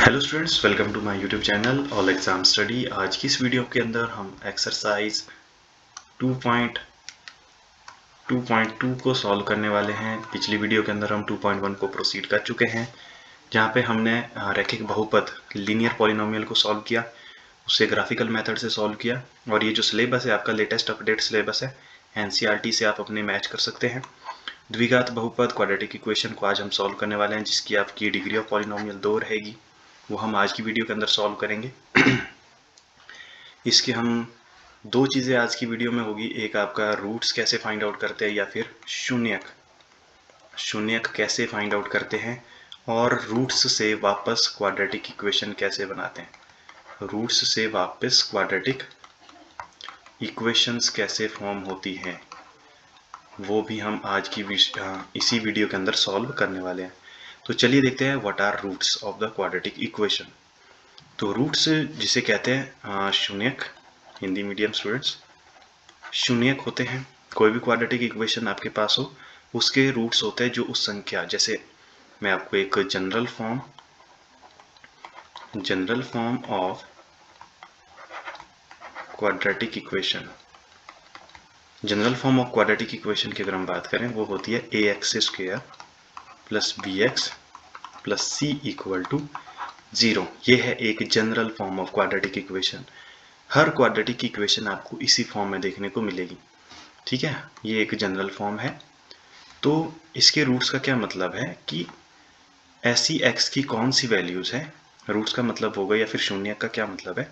Hello students, welcome to my YouTube channel all exam study. आज की इस video के अंदर हम एक्सरसाइज 2.2 को सॉल्व करने वाले हैं। पिछली वीडियो के अंदर हम 2.1 को प्रोसीड कर चुके हैं, जहां पे हमने रैखिक बहुपद लीनियर पॉलिनोमियल को सॉल्व किया, उससे ग्राफिकल मेथड से सॉल्व किया। और ये जो सिलेबस है आपका लेटेस्ट अपडेट सिलेबस है, एनसीईआरटी से आप अपने मैच कर सकते हैं। द्विघात बहुपद क्वाड्रेटिक इक्वेशन को आज हम सॉल्व करने वाले हैं, जिसकी आपकी डिग्री ऑफ पॉलिनोमियल 2 रहेगी। वो हम आज की वीडियो के अंदर सॉल्व करेंगे। इसके हम दो चीज़ें आज की वीडियो में होगी, एक आपका रूट्स कैसे फाइंड आउट करते हैं या फिर शून्यक कैसे फाइंड आउट करते हैं, और रूट्स से वापस क्वाड्रेटिक इक्वेशन कैसे बनाते हैं। रूट्स से वापस क्वाड्रेटिक इक्वेशंस कैसे फॉर्म होती हैं, वो भी हम आज की इसी वीडियो के अंदर सॉल्व करने वाले हैं। तो चलिए देखते हैं what are roots of the quadratic equation. तो रूट्स जिसे कहते हैं शून्यक, हिंदी मीडियम स्टूडेंट्स, शून्यक होते हैं। कोई भी क्वाड्रेटिक इक्वेशन आपके पास हो, उसके रूट्स होते हैं जो उस संख्या, जैसे मैं आपको एक general form of quadratic equation, general form of quadratic equation की अगर हम बात करें, वो होती है A X square plus B X plus C equal to 0। ये है एक general form of quadratic equation. हर क्वाड्रेटिक इक्वेशन आपको इसी फॉर्म में देखने को मिलेगी, ठीक है। ये एक जनरल फॉर्म है। तो इसके रूट्स का क्या मतलब है कि ऐसी x की कौन सी वैल्यूज है, रूट्स का मतलब होगा, या फिर शून्य का क्या मतलब है,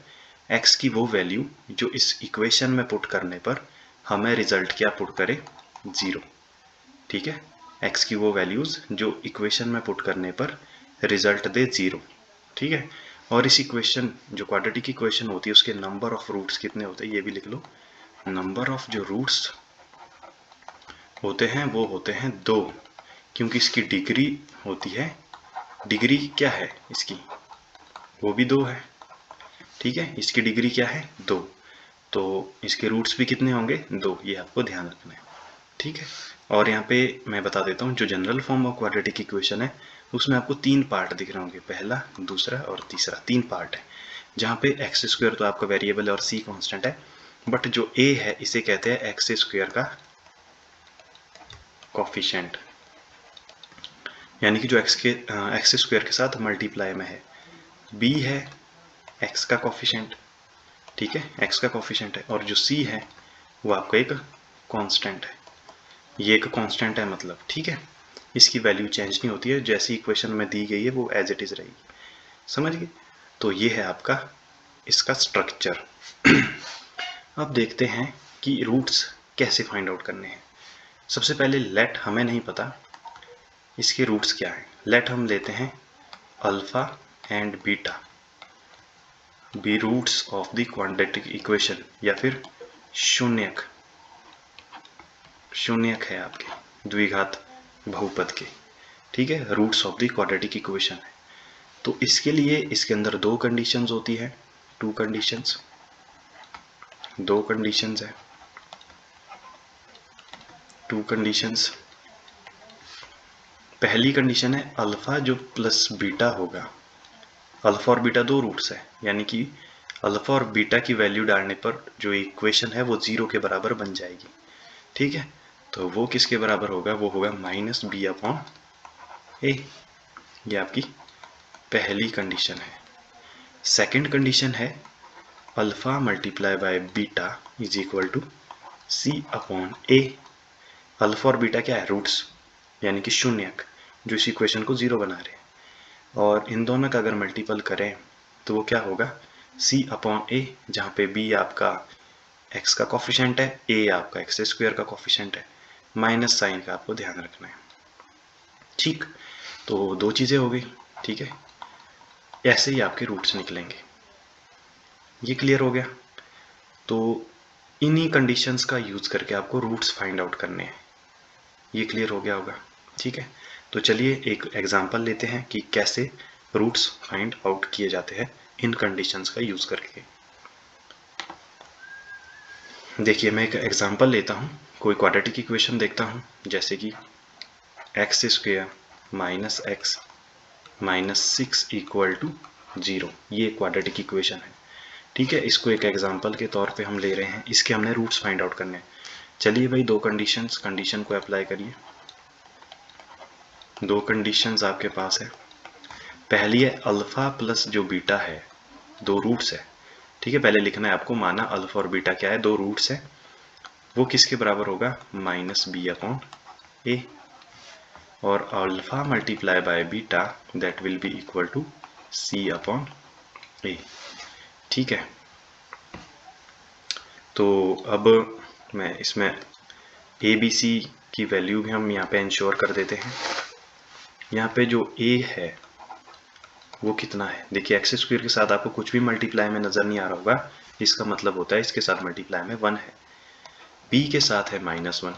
x की वो वैल्यू जो इस इक्वेशन में पुट करने पर हमें रिजल्ट क्या पुट करे, 0। ठीक है, x की वो वैल्यूज जो इक्वेशन में पुट करने पर रिजल्ट दे 0। ठीक है, और इस इक्वेशन जो क्वाड्रेटिक इक्वेशन होती है, उसके नंबर ऑफ रूट्स कितने होते हैं ये भी लिख लो। नंबर ऑफ जो रूट्स होते हैं वो होते हैं 2, क्योंकि इसकी डिग्री होती है, डिग्री क्या है इसकी, वो भी 2 है। ठीक है, इसकी डिग्री क्या है, 2। तो इसके रूट्स भी कितने होंगे, 2। ये आपको ध्यान रखना है, ठीक है। और यहाँ पे मैं बता देता हूँ, जो general form of quadratic equation है उसमें आपको 3 पार्ट दिख रहे होंगे, पहला, दूसरा और तीसरा, 3 पार्ट है। जहाँ पे एक्स स्क्वायर तो आपका वेरिएबल है और सी कांस्टेंट है, बट जो ए है इसे कहते हैं एक्स स्क्वायर का कॉफिशिएंट, यानी कि जो एक्स स्क्वायर के साथ मल्टीप्लाई में है। बी है एक्स का कॉफिशिएंट, ठीक है, एक्स का कॉफिशिएंट है। और जो सी है वो आपका एक कांस्टेंट है, ये एक कांस्टेंट है मतलब, ठीक है। इसकी वैल्यू चेंज नहीं होती है, जैसी इक्वेशन में दी गई है वो एज इट इज रहेगी, समझ गए। तो ये है आपका इसका स्ट्रक्चर। अब देखते हैं कि रूट्स कैसे फाइंड आउट करने हैं। सबसे पहले लेट, हमें नहीं पता इसके रूट्स क्या है, लेट हम लेते हैं alpha and beta be roots of the quadratic equation, या फिर शून्यक है आपके द्विघात बहुपद के, ठीक है, roots of the quadratic equation है। तो इसके लिए इसके अंदर 2 कंडीशंस होती है, 2 कंडीशंस, 2 कंडीशंस है, 2 कंडीशंस। पहली कंडीशन है अल्फा जो प्लस बीटा होगा, अल्फा और बीटा 2 रूट्स है, यानी कि अल्फा और बीटा की वैल्यू डालने पर जो इक्वेशन है वो 0 के बराबर बन जाएगी, ठीक है। तो वो किसके बराबर होगा, वो होगा माइनस बी अपॉन ए। ये आपकी पहली कंडीशन है। सेकंड कंडीशन है alpha multiply by beta is equal to C upon A. Alpha और बीटा क्या है, रूट्स, यानी कि शून्यक, जो इस इक्वेशन को 0 बना रहे हैं। और इन दोनों का अगर मल्टीपल करें तो वो क्या होगा, c अपॉन ए, जहाँ पे b आपका x का कॉफिशिएंट है, a आपका एक्स स्क्वायर का कॉफिशिएंट है, माइनस साइन का आपको ध्यान रखना है, ठीक। तो 2 चीज़ें हो गई, ठीक है। ऐसे ही आपके रूट्स निकलेंगे। ये क्लियर हो गया। तो इन्हीं कंडीशंस का यूज करके आपको रूट्स फाइंड आउट करने हैं। ये क्लियर हो गया होगा, ठीक है। तो चलिए एक एग्जांपल लेते हैं कि कैसे रूट्स फाइंड आउट किए जाते हैं इन कंडीशंस का यूज करके। देखिए मैं एक एग्जांपल लेता हूँ, कोई क्वाड्रेटिक इक्वेशन देखता हूँ, जैसे कि X square minus X minus 6 equal to 0। ये क्वाड्रेटिक इक्वेशन है। ठीक है, इसको एक एग्जांपल के तौर पे हम ले रहे हैं, इसके हमने रूट्स फाइंड आउट करने हैं। चलिए भाई, दो कंडीशन को अप्लाई करिए। दो कंडीशंस आपके पास है। पहली है अल्फा प्लस जो बीटा है, दो रूट्स है। ठीक है, पहले लिखना है आपको, माना अल्फा और बीटा क्या है, दो रूट्स है। वो किसके बराबर होगा, -b/a, और alpha multiply by beta that will be equal to c/a। ठीक है, तो अब मैं इसमें ए बी सी की वैल्यू भी हम यहाँ पे इंश्योर कर देते हैं। यहाँ पे जो a है वो कितना है, देखिए एक्स स्क्वायर के साथ आपको कुछ भी मल्टीप्लाई में नजर नहीं आ रहा होगा, इसका मतलब होता है इसके साथ मल्टीप्लाई में 1 है। b के साथ है -1।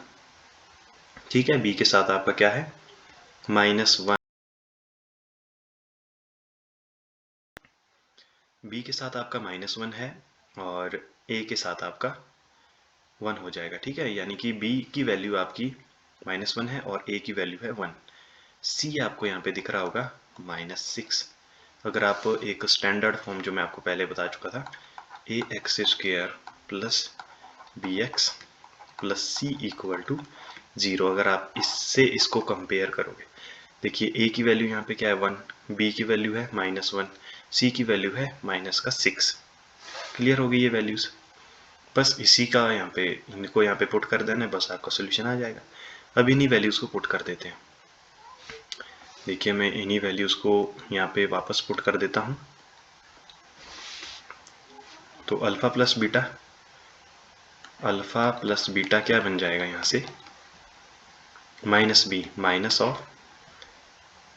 ठीक है, b के साथ आपका क्या है, -1। b के साथ आपका -1 है और a के साथ आपका 1 हो जाएगा। ठीक है, यानी कि b की वैल्यू आपकी -1 है और a की वैल्यू है 1। c आपको यहाँ पे दिख रहा होगा -6। अगर आप एक स्टैंडर्ड फॉर्म जो मैं आपको पहले बता चुका था, ax² plus bx plus c equal to 0, अगर आप इससे इसको कंपेयर करोगे, देखिए a की वैल्यू यहाँ पे क्या है 1, b की वैल्यू है -1, c की वैल्यू है -6। क्लियर हो गई ये वैल्यूज। बस इसी का यहाँ पे, इनको यहाँ पे पुट कर देना है, बस आपका सोल्यूशन आ जाएगा। अब इन्हीं वैल्यूज को पुट कर देते हैं। देखिए मैं इन्हीं वैल्यूज को यहाँ पे वापस पुट कर देता हूँ। तो अल्फा प्लस बीटा क्या बन जाएगा यहाँ से, -b, माइनस ऑफ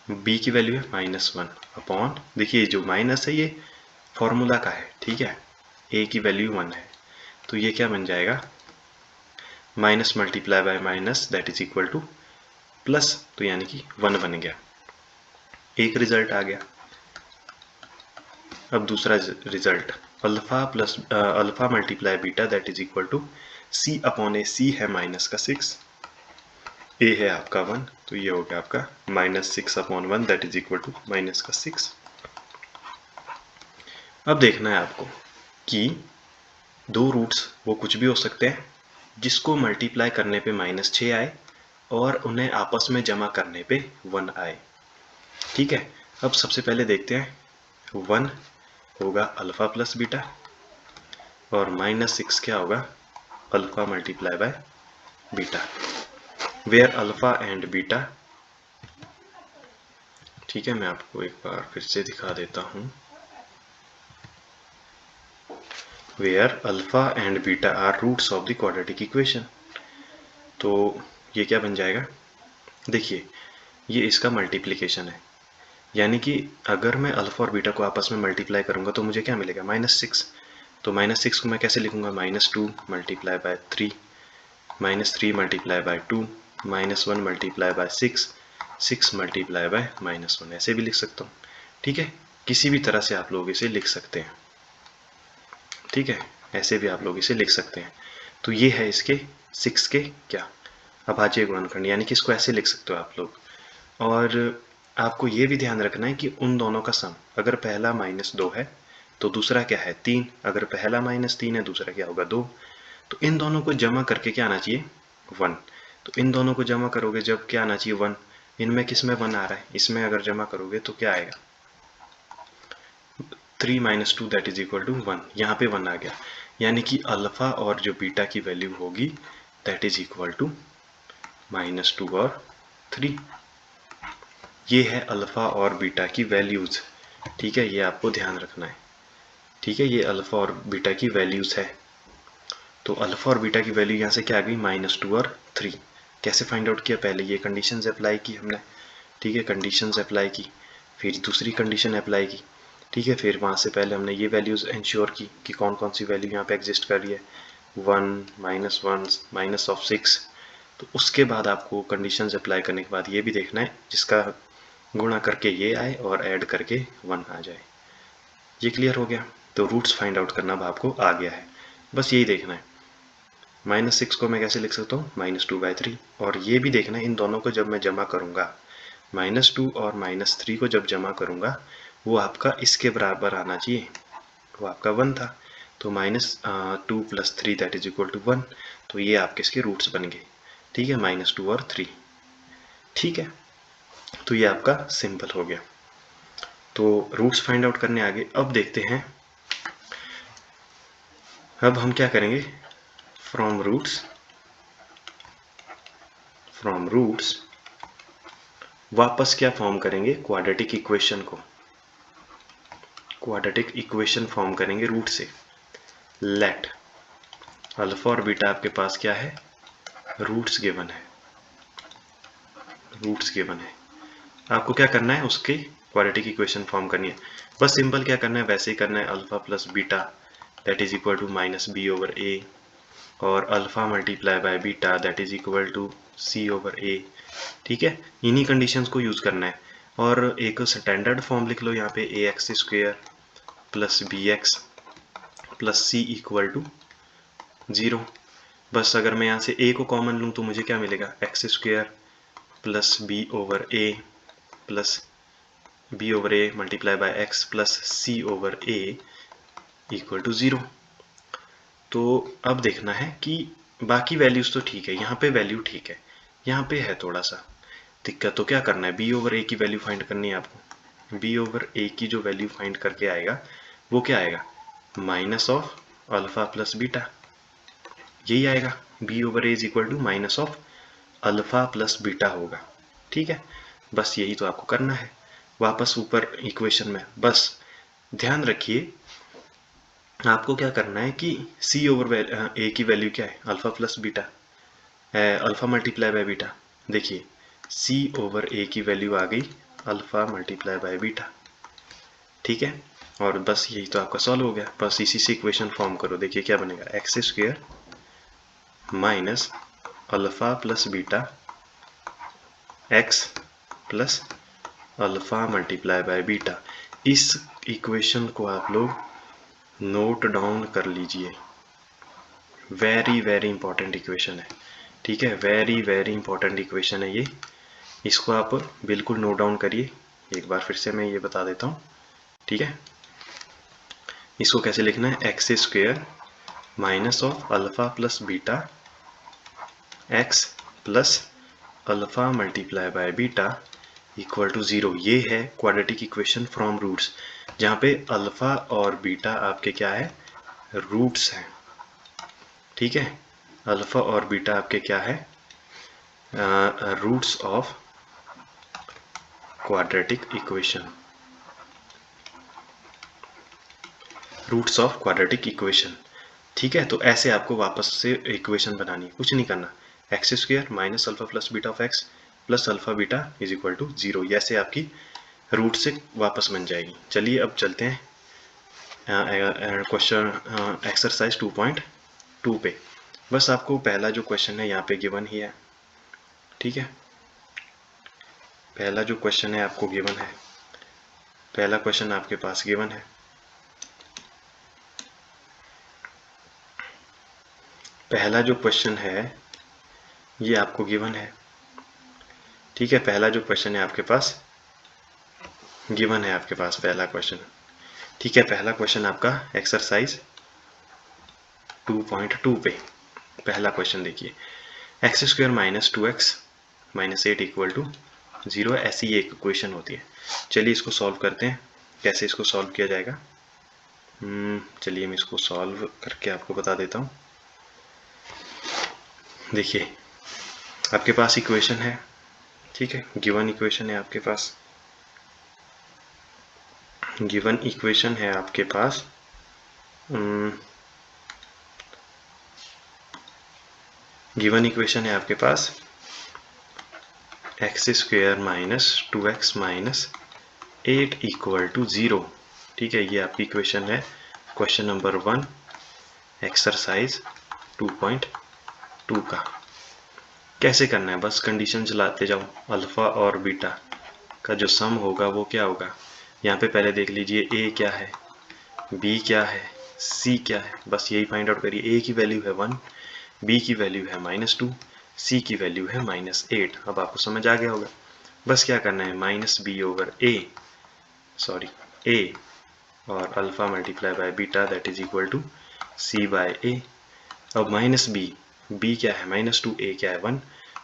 b की वैल्यू है -1 अपॉन, देखिए जो माइनस है ये फॉर्मूला का है। ठीक है, a की वैल्यू 1 है, तो ये क्या बन जाएगा, minus multiply by minus that is equal two plus, तो यानी कि 1 बन गया। एक रिजल्ट आ गया। अब दूसरा result, alpha multiply beta that is equal to c/a। c है -6, a है आपका 1, तो ये हो गया आपका -6/1 दैट इज इक्वल टू -6। अब देखना है आपको कि दो रूट्स वो कुछ भी हो सकते हैं, जिसको मल्टीप्लाई करने पे -6 आए और उन्हें आपस में जमा करने पे 1 आए। ठीक है, अब सबसे पहले देखते हैं, 1 होगा अल्फा प्लस बीटा और -6 क्या होगा, alpha multiply by beta, where alpha and beta. ठीक है, मैं आपको एक बार फिर से दिखा देता हूं, where alpha and beta are roots of the quadratic equation. तो ये क्या बन जाएगा, देखिए ये इसका मल्टीप्लिकेशन है, यानी कि अगर मैं अल्फा और बीटा को आपस में मल्टीप्लाई करूंगा तो मुझे क्या मिलेगा, -6। तो -6 को मैं कैसे लिखूंगा, -2 multiply by 3, -3 multiply by 2, -1 multiply by 6, 6 multiply by -1, ऐसे भी लिख सकता हूँ। ठीक है, किसी भी तरह से आप लोग इसे लिख सकते हैं। ठीक है, ऐसे भी आप लोग इसे लिख सकते हैं। तो ये है इसके 6 के क्या, अभाज्य गुणनखंड, यानी कि इसको ऐसे लिख सकते हो आप लोग। और आपको ये भी ध्यान रखना है कि उन दोनों का सम, अगर पहला -2 है तो दूसरा क्या है 3, अगर पहला -3 है दूसरा क्या होगा 2, तो इन दोनों को जमा करके क्या आना चाहिए 1। तो इन दोनों को जमा करोगे जब क्या आना चाहिए 1, इनमें किस में 1 आ रहा है, इसमें अगर जमा करोगे तो क्या आएगा 3 - 2 दैट इज इक्वल टू 1, यहाँ पे 1 आ गया, यानी कि अल्फा और जो बीटा की वैल्यू होगी दैट इज इक्वल टू -2 और 3। ये है अल्फा और बीटा की वैल्यूज। ठीक है, ये आपको ध्यान रखना है। ठीक है, ये अल्फा और बीटा की वैल्यूज है। तो अल्फा और बीटा की वैल्यू यहाँ से क्या आ गई, -2 और 3। कैसे फाइंड आउट किया, पहले ये कंडीशंस अप्लाई की हमने। ठीक है, कंडीशंस अप्लाई की, फिर दूसरी कंडीशन अप्लाई की। ठीक है, फिर वहाँ से पहले हमने ये वैल्यूज इंश्योर की कि कौन कौन सी वैल्यू यहाँ पे एग्जिस्ट कर रही है, 1, -1, -6। तो उसके बाद आपको कंडीशंस अप्लाई करने के बाद ये भी देखना है जिसका गुणा करके ये आए और ऐड करके 1 आ जाए। ये क्लियर हो गया। तो रूट्स फाइंड आउट करना अब आपको आ गया है, बस यही देखना है। -6 को मैं कैसे लिख सकता हूँ, -2/3, और ये भी देखना है इन दोनों को जब मैं जमा करूंगा, -2 और -3 को जब जमा करूंगा वो आपका इसके बराबर आना चाहिए, वो आपका 1 था, तो -2 + 3 दैट इज इक्वल टू 1, तो ये आपके इसके रूट्स बन गए, ठीक है, -2 और 3, ठीक है। तो ये आपका सिंपल हो गया। तो रूट्स फाइंड आउट करने आगे, अब देखते हैं, अब हम क्या करेंगे, फ्रॉम रूट्स वापस क्या फॉर्म करेंगे, क्वाड्रेटिक इक्वेशन को, क्वाड्रेटिक इक्वेशन फॉर्म करेंगे रूट से। लेट अल्फा और बीटा आपके पास क्या है, रूट्स गिवन है, रूट्स गिवन है। आपको क्या करना है, उसकी क्वाड्रेटिक इक्वेशन फॉर्म करनी है। बस सिंपल क्या करना है, वैसे ही करना है, alpha plus beta that is equal to -b/a, और alpha multiply by beta that is equal to c/a, ठीक है। इन्हीं कंडीशंस को यूज करना है। और एक स्टैंडर्ड फॉर्म लिख लो यहाँ पे, ax² plus bx plus c equal to 0। बस अगर मैं यहाँ से a को कॉमन लूँ तो मुझे क्या मिलेगा, x² plus b/a plus b/a multiply by x plus c/a equal to 0। तो अब देखना है कि बाकी वैल्यूज तो ठीक है, यहाँ पे वैल्यू ठीक है, यहाँ पे है थोड़ा सा दिक्कत। तो क्या करना है, b/a की वैल्यू फाइंड करनी है आपको। b/a की जो वैल्यू फाइंड करके आएगा वो क्या आएगा, minus of alpha plus beta, यही आएगा। b/a is equal to minus of alpha plus beta होगा, ठीक है। बस यही तो आपको करना है, वापस ऊपर इक्वेशन में। बस ध्यान रखिए, आपको क्या करना है कि c/a की वैल्यू क्या है, alpha plus beta, alpha multiply by beta. देखिए c/a की वैल्यू आ गई अल्फा मल्टीप्लाई बाय बीटा, ठीक है। और बस यही तो आपका सॉल्व हो गया। बस इसी से इक्वेशन फॉर्म करो, देखिए क्या बनेगा, x² minus alpha plus beta x plus alpha multiply by beta. इस इक्वेशन को आप लोग नोट डाउन कर लीजिए, वेरी वेरी इंपॉर्टेंट इक्वेशन है, ठीक है, वेरी वेरी इंपॉर्टेंट इक्वेशन है ये। इसको आप बिल्कुल नोट डाउन करिए। एक बार फिर से मैं ये बता देता हूँ, ठीक है। इसको कैसे लिखना है, x² minus of alpha plus beta x plus alpha multiply by beta equal to 0। ये है क्वाड्रेटिक इक्वेशन फ्रॉम रूट्स, जहाँ पे अल्फा और बीटा आपके क्या है, रूट्स हैं, ठीक है। अल्फा और बीटा आपके क्या है, roots of quadratic equation, roots of quadratic equation, ठीक है। तो ऐसे आपको वापस से इक्वेशन बनानी है, कुछ नहीं करना, x² minus alpha plus beta of x plus alpha beta is equal to 0, ऐसे आपकी रूट से वापस बन जाएगी। चलिए अब चलते हैं क्वेश्चन एक्सरसाइज 2.2 पे। बस आपको पहला जो क्वेश्चन है यहाँ पे गिवन ही है, ठीक है। पहला जो क्वेश्चन है आपको गिवन है, पहला क्वेश्चन आपके पास गिवन है। पहला जो क्वेश्चन है ये आपको गिवन है, ठीक है। पहला जो क्वेश्चन है आपके पास गिवन है, आपके पास पहला क्वेश्चन, ठीक है। पहला क्वेश्चन आपका एक्सरसाइज 2.2 पे पहला क्वेश्चन देखिए, x² minus 2x minus 8 equal to 0, ऐसी एक इक्वेशन होती है। चलिए इसको सॉल्व करते हैं, कैसे इसको सॉल्व किया जाएगा। चलिए मैं इसको सॉल्व करके आपको बता देता हूँ। देखिए आपके पास इक्वेशन है, ठीक है, गिवन इक्वेशन है आपके पास, गिवन इक्वेशन है आपके पास। गिवन इक्वेशन है आपके पास x² minus 2x minus 8 equal to 0, ठीक है। ये आपकी इक्वेशन है क्वेश्चन नंबर 1 एक्सरसाइज 2.2 का। कैसे करना है, बस कंडीशन चलाते जाओ, अल्फा और बीटा का जो सम होगा वो क्या होगा। यहाँ पे पहले देख लीजिए a क्या है, b क्या है, c क्या है, बस यही फाइंड आउट करिए। a की वैल्यू है 1, b की वैल्यू है -2, c की वैल्यू है -8। अब आपको समझ आ गया होगा। बस क्या करना है, -b/a, सॉरी ए और alpha multiply by beta that is equal to C by A. अब माइनस बी क्या है, -2, ए क्या है 1,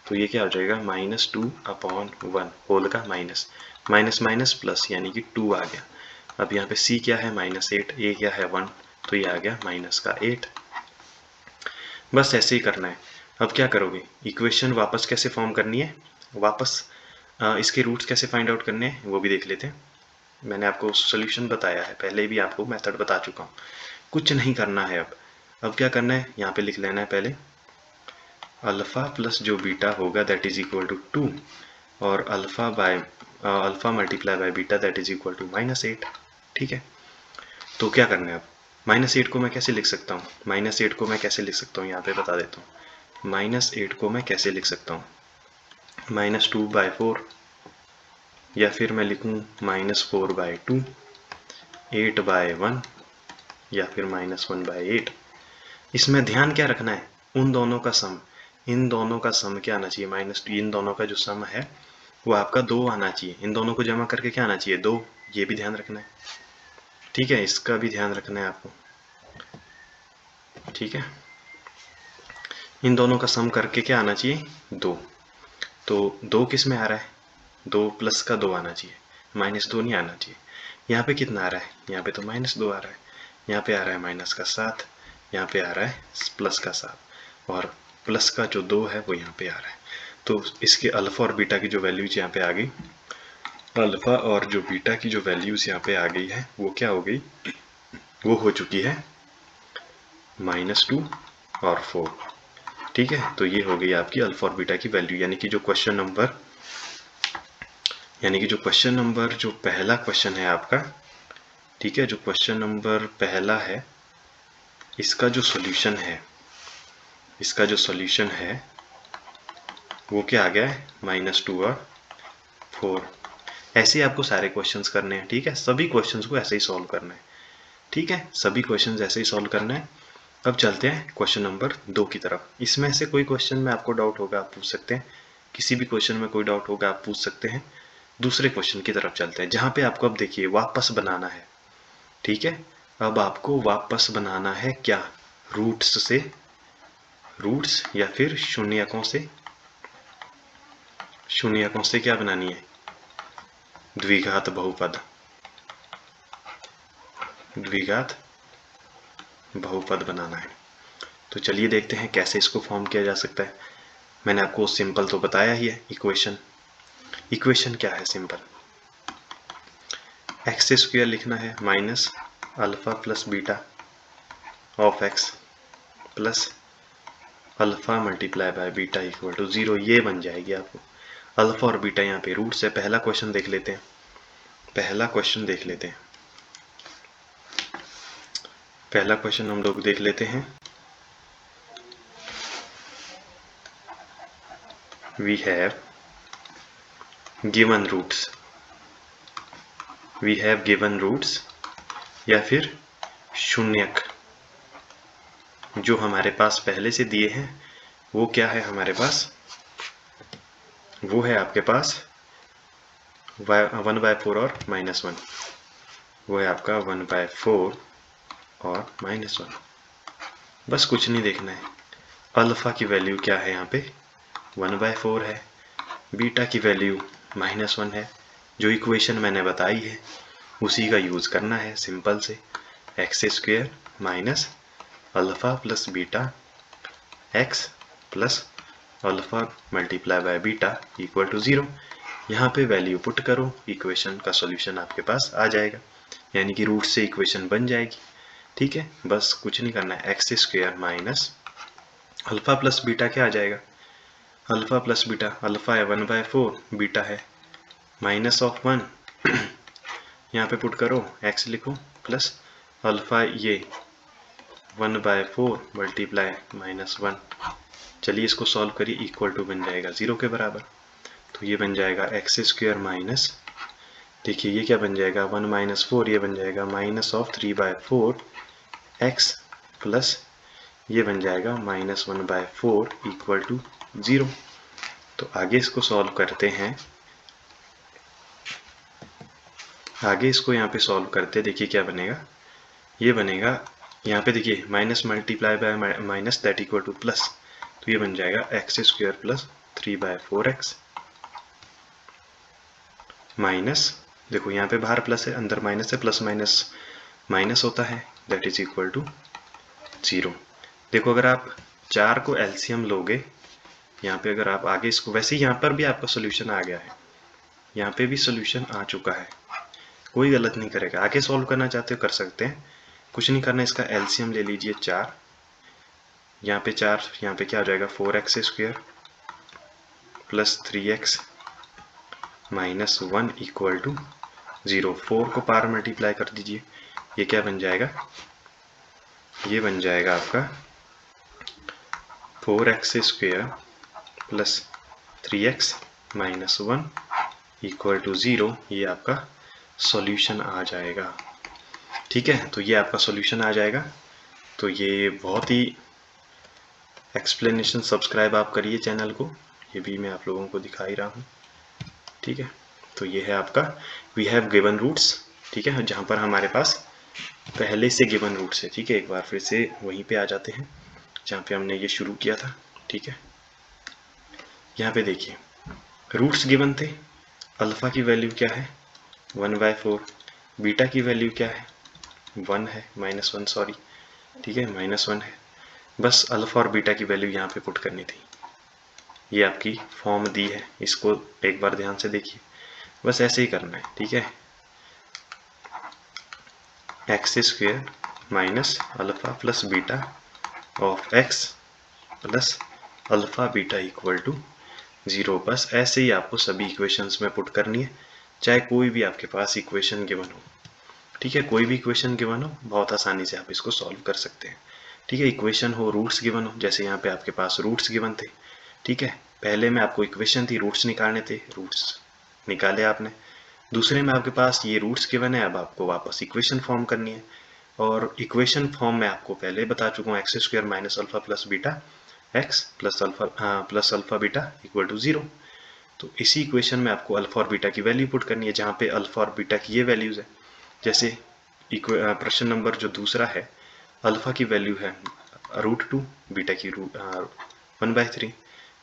तो ये क्या हो जाएगा -2/1 होल का माइनस माइनस माइनस प्लस यानी कि 2 आ गया। अब यहाँ पे सी क्या है -8, ए क्या है 1, तो ये आ गया -8। बस ऐसे ही करना है। अब क्या करोगे, इक्वेशन वापस कैसे फॉर्म करनी है, वापस इसके रूट्स कैसे फाइंड आउट करने हैं वो भी देख लेते हैं। मैंने आपको सोल्यूशन बताया है, पहले भी आपको मेथड बता चुका हूँ, कुछ नहीं करना है। अब क्या करना है, यहाँ पे लिख लेना है पहले अल्फ़ा प्लस जो बीटा होगा दैट इज इक्वल टू 2 और alpha multiply by beta that is equal to -8। ठीक है, तो क्या करना है अब, -8 को मैं कैसे लिख सकता हूँ, -8 को मैं कैसे लिख सकता हूँ यहाँ पे बता देता हूँ। -8 को मैं कैसे लिख सकता हूँ, -2/4 या फिर मैं लिखूँ -4/2, 8/1 या फिर -1/8। इसमें ध्यान क्या रखना है, उन दोनों का सम, इन दोनों का सम क्या आना चाहिए, -2, इन दोनों का जो सम है वो आपका 2 आना चाहिए। इन दोनों को जमा करके क्या आना चाहिए 2, ये भी ध्यान रखना है। ठीक है, इसका भी ध्यान रखना है आपको। ठीक है, इन दोनों का सम करके क्या आना चाहिए 2, तो 2 किस में आ रहा है, 2 प्लस का 2 आना चाहिए, -2 नहीं आना चाहिए। यहाँ पे कितना आ रहा है, यहाँ पे तो -2 आ रहा है, यहाँ पे आ रहा है -7, यहाँ पे आ रहा है +7 और प्लस का जो 2 है वो यहाँ पे आ रहा है। तो इसके अल्फ़ा और बीटा की जो वैल्यूज यहाँ पे आ गई, अल्फ़ा और जो बीटा की जो वैल्यूज यहाँ पे आ गई है वो क्या हो गई, वो हो चुकी है -2 और 4। ठीक है, तो ये हो गई आपकी अल्फ़ा और बीटा की वैल्यू, यानी कि जो क्वेश्चन नंबर जो पहला क्वेश्चन है आपका, ठीक है, जो क्वेश्चन नंबर पहला है इसका जो सॉल्यूशन है वो क्या आ गया है -2 और 4। ऐसे ही आपको सारे क्वेश्चंस करने हैं। ठीक है, सभी क्वेश्चंस को ऐसे ही सॉल्व करना है। ठीक है, सभी क्वेश्चंस ऐसे ही सॉल्व करना है। अब चलते हैं क्वेश्चन नंबर 2 की तरफ। इसमें से कोई क्वेश्चन में आपको डाउट होगा आप पूछ सकते हैं, किसी भी क्वेश्चन में कोई डाउट होगा आप पूछ सकते हैं। दूसरे क्वेश्चन की तरफ चलते हैं जहां पे आपको अब देखिए वापस बनाना है। ठीक है, अब आपको वापस बनाना है क्या, रूट्स या फिर शून्यकों से क्या बनानी है, द्विघात बहुपद बनाना है। तो चलिए देखते हैं कैसे इसको फॉर्म किया जा सकता है। मैंने आपको सिंपल तो बताया ही है, इक्वेशन क्या है सिंपल, एक्स स्क्वायर लिखना है minus alpha plus beta of X plus alpha multiply by beta equal to 0, ये बन जाएगी आपको। अल्फा और बीटा यहाँ पे रूट से। पहला क्वेश्चन देख लेते हैं, पहला क्वेश्चन हम लोग देख लेते हैं। वी हैव गिवन रूट्स या फिर शून्यक जो हमारे पास पहले से दिए हैं वो क्या है हमारे पास, वो है आपके पास 1/4 और -1, वो है आपका 1/4 और -1। बस कुछ नहीं देखना है, अल्फा की वैल्यू क्या है यहाँ पे 1/4 है, बीटा की वैल्यू -1 है। जो इक्वेशन मैंने बताई है उसी का यूज़ करना है, सिंपल से X square minus alpha plus beta x plus alpha multiply by beta equal to 0। यहाँ पे वैल्यू पुट करो, इक्वेशन का सॉल्यूशन आपके पास आ जाएगा, यानी कि रूट से इक्वेशन बन जाएगी। ठीक है, बस कुछ नहीं करना है, X square minus alpha plus beta क्या आ जाएगा, अल्फा प्लस बीटा, अल्फा है 1/4, बीटा है -1, यहाँ पे पुट करो एक्स लिखो प्लस अल्फा ये 1/4 मल्टीप्लाई -1। चलिए इसको सॉल्व करिए, इक्वल टू बन जाएगा 0 के बराबर। तो ये बन जाएगा एक्स स्क्वायर माइनस, देखिए ये क्या बन जाएगा 1 - 4, ये बन जाएगा -3/4 एक्स प्लस ये बन जाएगा -1/4 इक्वल टू 0। तो आगे इसको सॉल्व करते हैं। आगे इसको यहाँ पे सॉल्व करते देखिए क्या बनेगा। ये बनेगा यहाँ पे देखिए minus multiply by minus that equal two plus, तो ये बन जाएगा x square plus 3/4x minus, देखो यहाँ पे बाहर प्लस है अंदर माइनस है, प्लस माइनस माइनस होता है, दैट इज इक्वल टू 0। देखो अगर आप 4 को एलसीएम लोगे यहाँ पे, अगर आप आगे इसको, वैसे यहाँ पर भी आपका सोल्यूशन आ गया है, यहाँ पे भी सोल्यूशन आ चुका है, कोई गलत नहीं करेगा। आगे सॉल्व करना चाहते हो कर सकते हैं, कुछ नहीं करना, इसका एलसीएम ले लीजिए 4, यहाँ पे 4, यहाँ पे क्या हो जाएगा 4x square plus 3x minus 1 equal to 0। 4 को पार मल्टीप्लाई कर दीजिए, ये क्या बन जाएगा, ये बन जाएगा आपका 4x square plus 3x minus 1 equal to 0। ये आपका सॉल्यूशन आ जाएगा। ठीक है, तो ये आपका सॉल्यूशन आ जाएगा। तो ये बहुत ही एक्सप्लेनेशन, सब्सक्राइब आप करिए चैनल को, ये भी मैं आप लोगों को दिखा ही रहा हूँ। ठीक है, तो ये है आपका वी हैव गिवन रूट्स। ठीक है, जहाँ पर हमारे पास पहले से गिवन रूट्स है। ठीक है, एक बार फिर से वहीं पे आ जाते हैं जहाँ पे हमने ये शुरू किया था। ठीक है, यहाँ पे देखिए रूट्स गिवन थे, अल्फा की वैल्यू क्या है 1/4, बीटा की वैल्यू क्या है 1 है, -1 सॉरी। ठीक है, -1 है, बस अल्फा और बीटा की वैल्यू यहाँ पे पुट करनी थी। ये आपकी फॉर्म दी है, इसको एक बार ध्यान से देखिए, बस ऐसे ही करना है। ठीक है, X square minus alpha plus beta of X plus alpha beta equal to 0। बस ऐसे ही आपको सभी इक्वेशंस में पुट करनी है, चाहे कोई भी आपके पास इक्वेशन गिवन हो। ठीक है, कोई भी इक्वेशन गिवन हो, बहुत आसानी से आप इसको सॉल्व कर सकते हैं। ठीक है, इक्वेशन हो, रूट्स गिवन हो, जैसे यहाँ पे आपके पास रूट्स गिवन थे। ठीक है, पहले में आपको इक्वेशन थी, रूट्स निकालने थे, रूट्स निकाले आपने। दूसरे में आपके पास ये रूट्स गिवन है, अब आपको वापस इक्वेशन फॉर्म करनी है, और इक्वेशन फॉर्म में आपको पहले बता चुका हूँ x square minus alpha plus beta x plus alpha beta equal to 0। तो इसी इक्वेशन में आपको अल्फा और बीटा की वैल्यू पुट करनी है, जहाँ पे अल्फा और बीटा की ये वैल्यूज है। जैसे प्रश्न नंबर जो दूसरा है, अल्फा की वैल्यू है √2, बीटा की 1/3,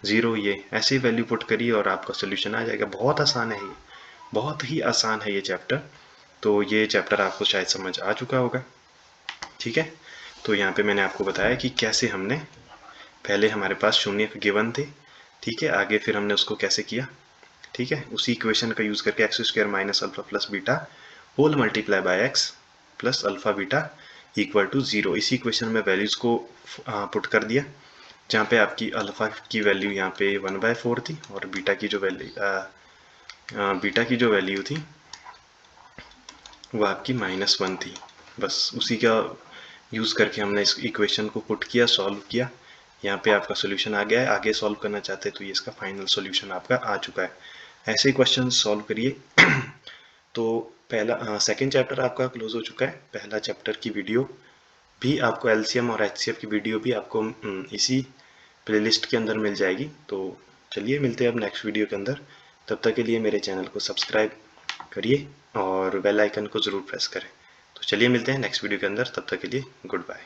0, ये ऐसे ही वैल्यू पुट करिए और आपका सोल्यूशन आ जाएगा। बहुत आसान है ये, बहुत ही आसान है ये चैप्टर। तो ये चैप्टर आपको शायद समझ आ चुका होगा। ठीक है, तो यहाँ पे मैंने आपको बताया कि कैसे हमने, पहले हमारे पास शून्य गिवन थे। ठीक है, आगे फिर हमने उसको कैसे किया। ठीक है, उसी इक्वेशन का यूज करके x square minus alpha plus beta whole multiply by x plus alpha beta equal to 0। इसी इक्वेशन में वैल्यूज को पुट कर दिया, जहाँ पे आपकी अल्फा की वैल्यू यहाँ पे 1/4 थी, और बीटा की जो वैल्यू थी वो आपकी -1 थी। बस उसी का यूज़ करके हमने इस इक्वेशन को पुट किया, सॉल्व किया, यहाँ पे आपका सोल्यूशन आ गया है। आगे सॉल्व करना चाहते हैं तो ये इसका फाइनल सोल्यूशन आपका आ चुका है। ऐसे ही क्वेश्चन सॉल्व करिए। तो पहला सेकंड चैप्टर आपका क्लोज हो चुका है। पहला चैप्टर की वीडियो भी आपको, एलसीएम और एचसीएफ की वीडियो भी आपको इसी प्लेलिस्ट के अंदर मिल जाएगी। तो चलिए मिलते हैं अब नेक्स्ट वीडियो के अंदर। तब तक के लिए मेरे चैनल को सब्सक्राइब करिए और बेल आइकन को ज़रूर प्रेस करें। तो चलिए मिलते हैं नेक्स्ट वीडियो के अंदर, तब तक के लिए गुड बाय।